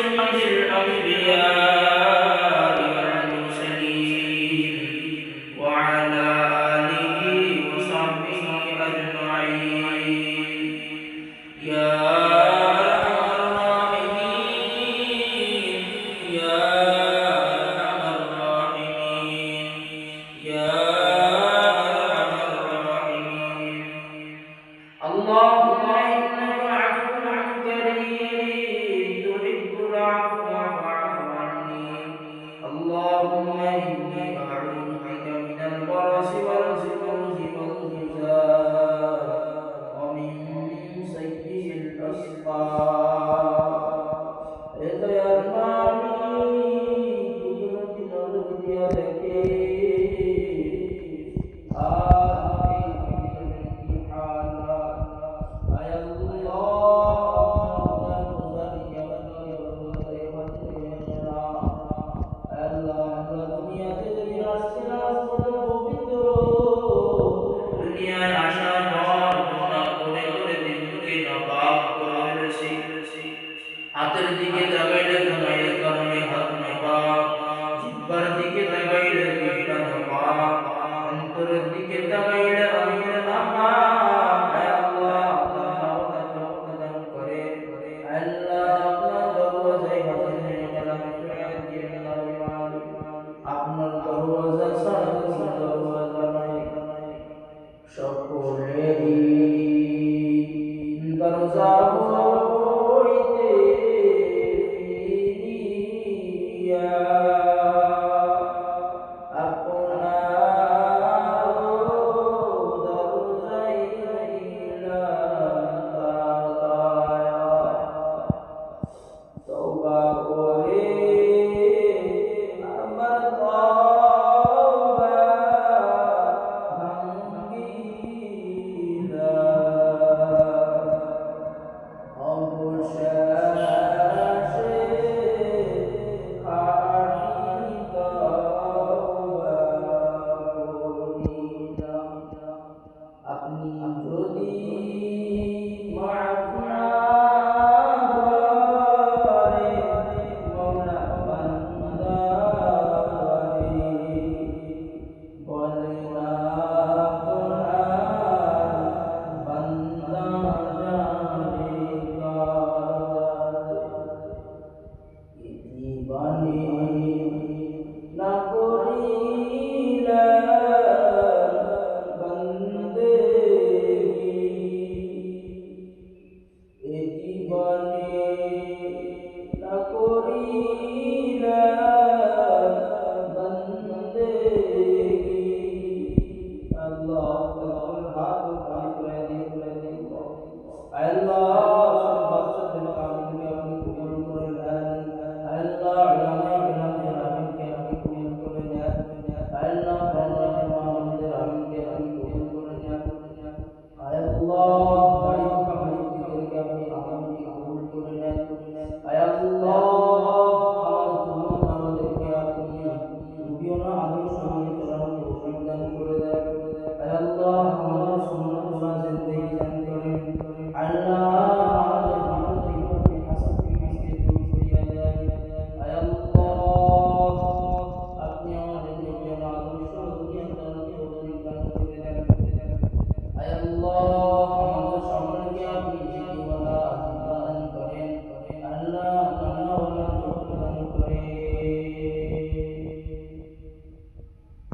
سيد الأنبياء والمرسلين وعلى آله وصحبه أجمعين يا أرحم الراحمين يا أرحم الراحمين يا أرحم الراحمين اللهم إنك عفو كريم تحب العفو فاعف عني اللهم إني أعوذ بك من البرص والجنون والجزام ومن سيء الأسقام يا المالك قدرتي نظر يدك দুনিয়ায় আসার পর গুনাহ করে করে দিনকে নাপাক করে ফেলেছি হাতের দিকে তাকাইলে গুনাহের কারণে হাত নাপাক জিহ্বার দিকে তাকাইলে জিহ্বা নাপাক অন্তরের দিকে তাকাইলে অন্তর নাপাক হে আল্লাহ আপনার তওফিক দান করে আল্লাহ আপনার দরওয়াজায় হাজির হয়ে গেলাম আপনার দরওয়াজা ছাড়া কোনো দরওয়াজা নাই সকলেরই দরজা হইতে ফিরিয়া আপনার দরজায় রইলাম তাকায়া তওবা